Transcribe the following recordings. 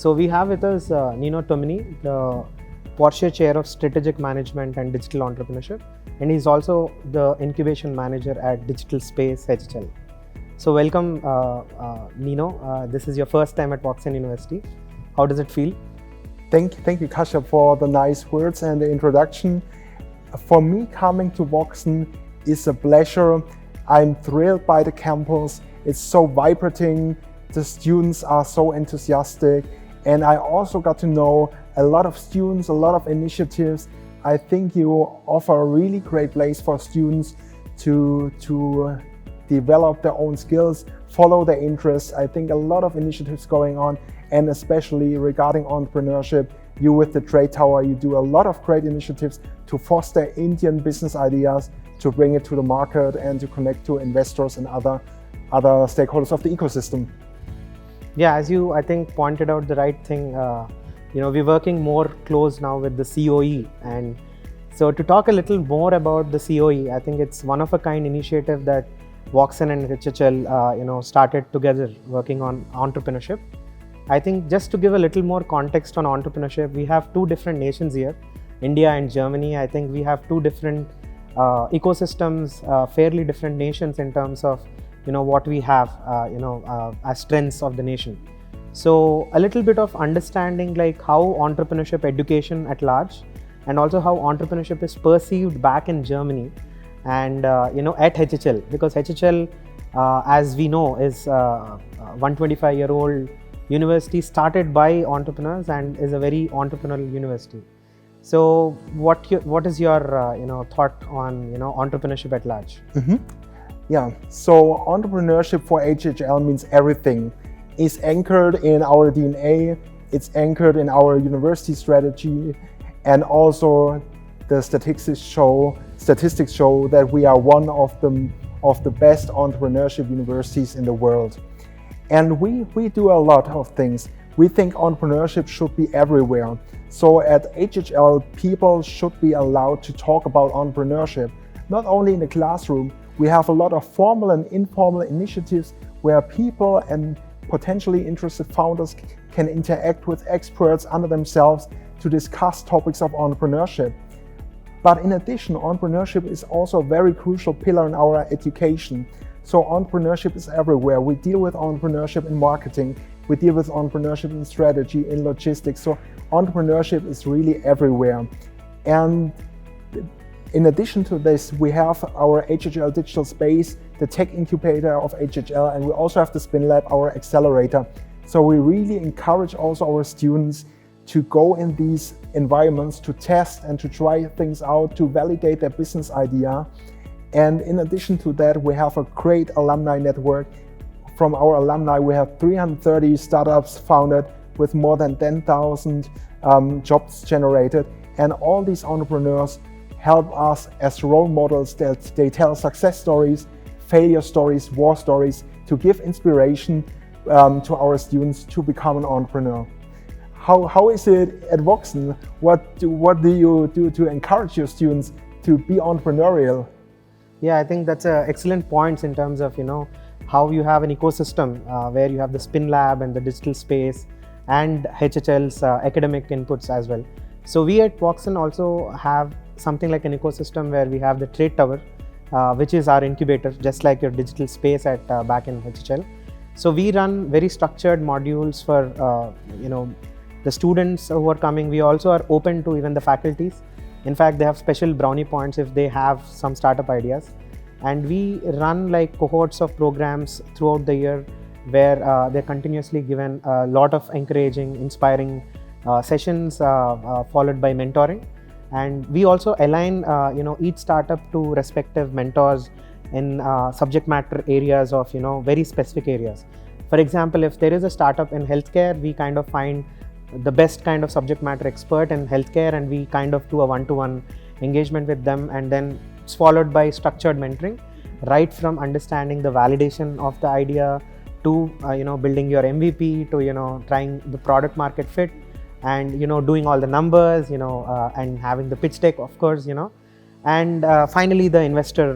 So we have with us Nino Tomini, the Porsche Chair of Strategic Management and Digital Entrepreneurship, and he's also the Incubation Manager at Digital Space HHL. So welcome, Nino. This is your first time at Voxen University. How does it feel? Thank you, Kasha, for the nice words and the introduction. For me, coming to Voxen is a pleasure. I'm thrilled by the campus. It's so vibrating. The students are so enthusiastic. And I also got to know a lot of students, a lot of initiatives. I think you offer a really great place for students to develop their own skills, follow their interests. I think a lot of initiatives going on, and especially regarding entrepreneurship, you with the Trade Tower, you do a lot of great initiatives to foster Indian business ideas, to bring it to the market and to connect to investors and other stakeholders of the ecosystem. Yeah, as you, I think, pointed out the right thing, we're working more close now with the COE. And so to talk a little more about the COE, I think it's one of a kind initiative that Voxen and HHL, started together working on entrepreneurship. I think just to give a little more context on entrepreneurship, we have two different nations here, India and Germany. I think we have two different ecosystems, fairly different nations in terms of what we have as strengths of the nation. So a little bit of understanding like how entrepreneurship education at large, and also how entrepreneurship is perceived back in Germany and at HHL, because HHL as we know is a 125-year-old university started by entrepreneurs and is a very entrepreneurial university. So what is your thought on entrepreneurship at large? Yeah, so entrepreneurship for HHL means everything. It's anchored in our DNA, it's anchored in our university strategy, and also the statistics show that we are one of the best entrepreneurship universities in the world. And we do a lot of things. We think entrepreneurship should be everywhere. So at HHL, people should be allowed to talk about entrepreneurship, not only in the classroom. We have a lot of formal and informal initiatives where people and potentially interested founders can interact with experts under themselves to discuss topics of entrepreneurship. But in addition, entrepreneurship is also a very crucial pillar in our education. So entrepreneurship is everywhere. We deal with entrepreneurship in marketing. We deal with entrepreneurship in strategy, in logistics. So entrepreneurship is really everywhere. And in addition to this, we have our HHL Digital Space, the tech incubator of HHL, and we also have the Spin Lab, our accelerator. So we really encourage also our students to go in these environments to test and to try things out, to validate their business idea. And in addition to that, we have a great alumni network. From our alumni, we have 330 startups founded with more than 10,000 jobs generated. And all these entrepreneurs help us as role models. That they tell success stories, failure stories, war stories, to give inspiration to our students to become an entrepreneur. How is it at Voxen? What do you do to encourage your students to be entrepreneurial? Yeah, I think that's excellent points in terms of how you have an ecosystem where you have the Spin Lab and the digital space and HHL's academic inputs as well. So we at Voxen also have something like an ecosystem where we have the Trade Tower, which is our incubator, just like your digital space at back in HHL. So we run very structured modules for the students who are coming. We also are open to even the faculties. In fact, they have special brownie points if they have some startup ideas. And we run like cohorts of programs throughout the year where they're continuously given a lot of encouraging, inspiring sessions followed by mentoring. And we also align each startup to respective mentors in subject matter areas of very specific areas. For example, if there is a startup in healthcare, we kind of find the best kind of subject matter expert in healthcare, and we kind of do a one-to-one engagement with them, and then it's followed by structured mentoring, right from understanding the validation of the idea to building your MVP, to trying the product market fit, and doing all the numbers, and having the pitch deck, of course, and finally the investor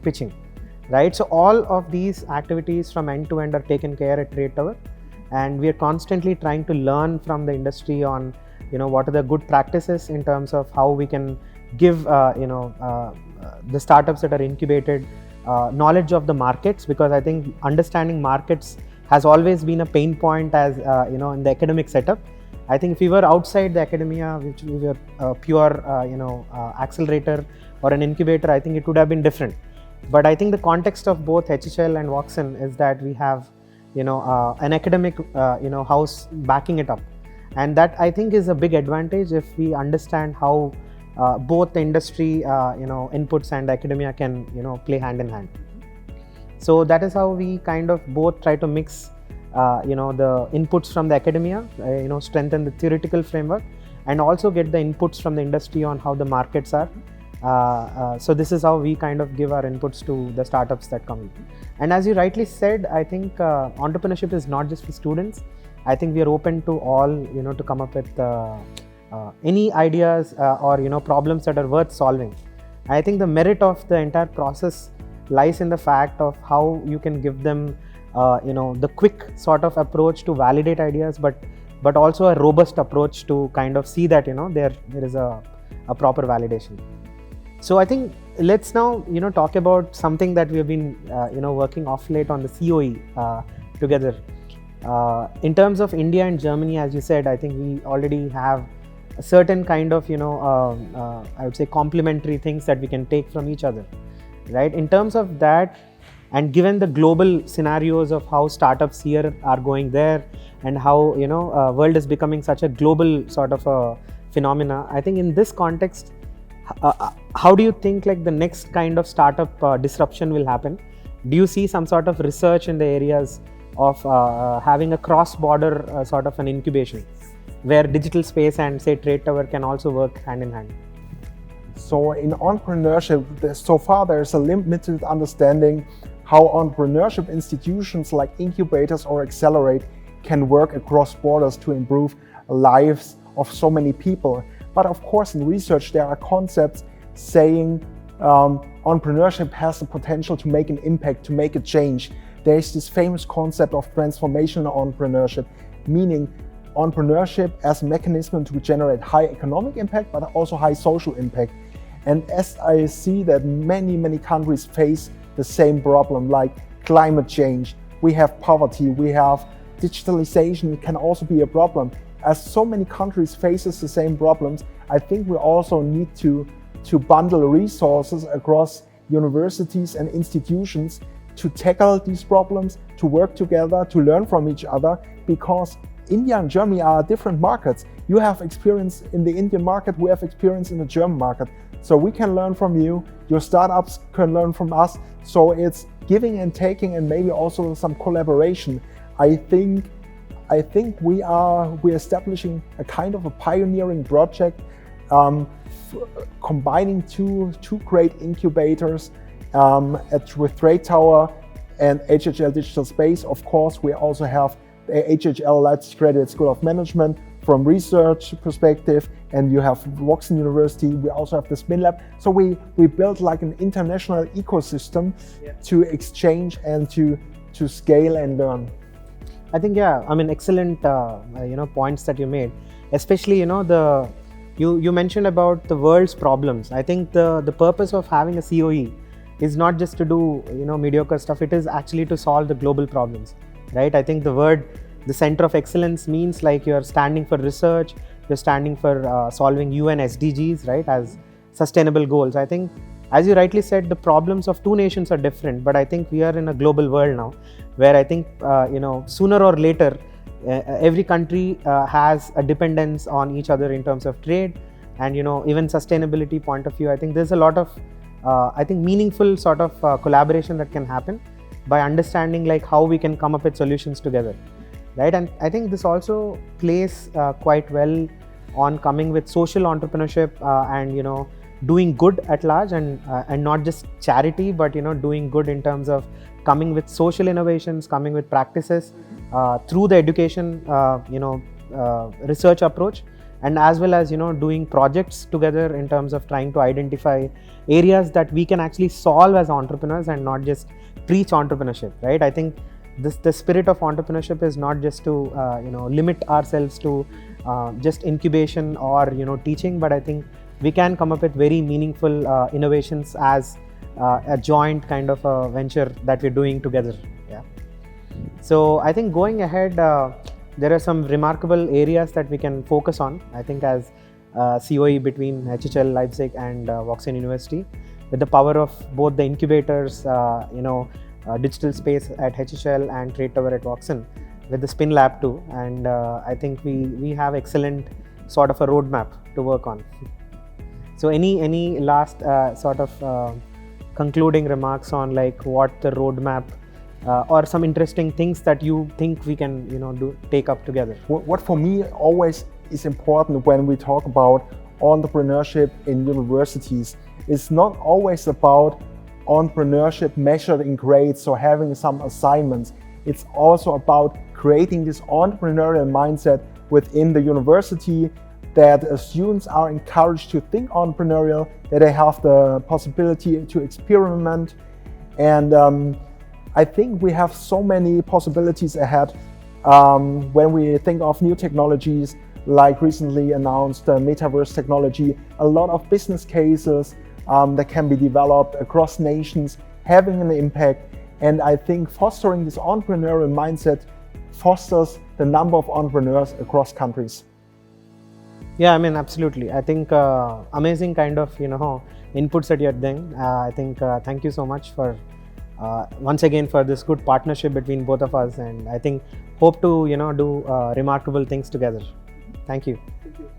pitching, right? So all of these activities from end to end are taken care at Trade Tower. and we are constantly trying to learn from the industry on, what are the good practices in terms of how we can give, the startups that are incubated knowledge of the markets, because I think understanding markets has always been a pain point as in the academic setup. I think if we were outside the academia, which we were a pure accelerator or an incubator, I think it would have been different. But I think the context of both HHL and Voxen is that we have an academic house backing it up, and that I think is a big advantage if we understand how both the industry inputs and academia can play hand in hand. So that is how we kind of both try to mix the inputs from the academia, strengthen the theoretical framework, and also get the inputs from the industry on how the markets are. So this is how we kind of give our inputs to the startups that come in. And as you rightly said, I think entrepreneurship is not just for students. I think we are open to all, to come up with any ideas or problems that are worth solving. I think the merit of the entire process lies in the fact of how you can give them the quick sort of approach to validate ideas, but also a robust approach to kind of see that there is a proper validation. So I think let's now talk about something that we have been working off late on, the COE together. In terms of India and Germany, as you said, I think we already have a certain kind of I would say complementary things that we can take from each other, right? In terms of that, and given the global scenarios of how startups here are going there, and how world is becoming such a global sort of a phenomena, I think in this context, how do you think like the next kind of startup disruption will happen? Do you see some sort of research in the areas of having a cross-border sort of an incubation, where digital space and say Trade Tower can also work hand in hand? So in entrepreneurship, so far there's a limited understanding how entrepreneurship institutions like incubators or accelerate can work across borders to improve lives of so many people. But of course, in research, there are concepts saying entrepreneurship has the potential to make an impact, to make a change. There is this famous concept of transformational entrepreneurship, meaning entrepreneurship as a mechanism to generate high economic impact, but also high social impact. And as I see that many countries face the same problem, like climate change, we have poverty, we have digitalization can also be a problem. As so many countries faces the same problems, I think we also need to bundle resources across universities and institutions to tackle these problems, to work together, to learn from each other, because India and Germany are different markets. You have experience in the Indian market, we have experience in the German market. So we can learn from you, your startups can learn from us. So it's giving and taking, and maybe also some collaboration. I think we're establishing a kind of a pioneering project, combining two great incubators with Trade Tower and HHL Digital Space. Of course, we also have the HHL Leipzig Graduate School of Management from research perspective, and you have Voxen University. We also have the Spin Lab. So we built like an international ecosystem to exchange and to scale and learn. I think, excellent points that you made, especially you mentioned about the world's problems. I think the purpose of having a COE is not just to do mediocre stuff. It is actually to solve the global problems, right? I think the center of excellence means like you're standing for research, you're standing for solving UN SDGs, right, as sustainable goals. I think, as you rightly said, the problems of two nations are different, but I think we are in a global world now, where I think sooner or later every country has a dependence on each other in terms of trade and even sustainability point of view. I think there's a lot of meaningful sort of collaboration that can happen by understanding like how we can come up with solutions together, right? And I think this also plays quite well on coming with social entrepreneurship and doing good at large, and not just charity, but doing good in terms of coming with social innovations, coming with practices through the education research approach, and as well as doing projects together in terms of trying to identify areas that we can actually solve as entrepreneurs and not just preach entrepreneurship, right? I think the spirit of entrepreneurship is not just to limit ourselves to just incubation or teaching, but I think we can come up with very meaningful innovations as a joint kind of a venture that we're doing together. Yeah. So I think going ahead, there are some remarkable areas that we can focus on. I think as COE between HHL Leipzig and Voxian University, with the power of both the incubators, digital space at HHL and Trade Tower at Voxian, with the Spin Lab too, and I think we have excellent sort of a roadmap to work on. So any last sort of concluding remarks on like what the roadmap or some interesting things that you think we can take up together? What for me always is important when we talk about entrepreneurship in universities is not always about entrepreneurship measured in grades or having some assignments. It's also about creating this entrepreneurial mindset within the university, that students are encouraged to think entrepreneurial, that they have the possibility to experiment. And I think we have so many possibilities ahead when we think of new technologies, like recently announced metaverse technology, a lot of business cases that can be developed across nations, having an impact. And I think fostering this entrepreneurial mindset fosters the number of entrepreneurs across countries. Yeah, I mean, absolutely. I think amazing kind of inputs that you're doing. I think thank you so much for once again for this good partnership between both of us, and I think hope to do remarkable things together. Thank you. Thank you.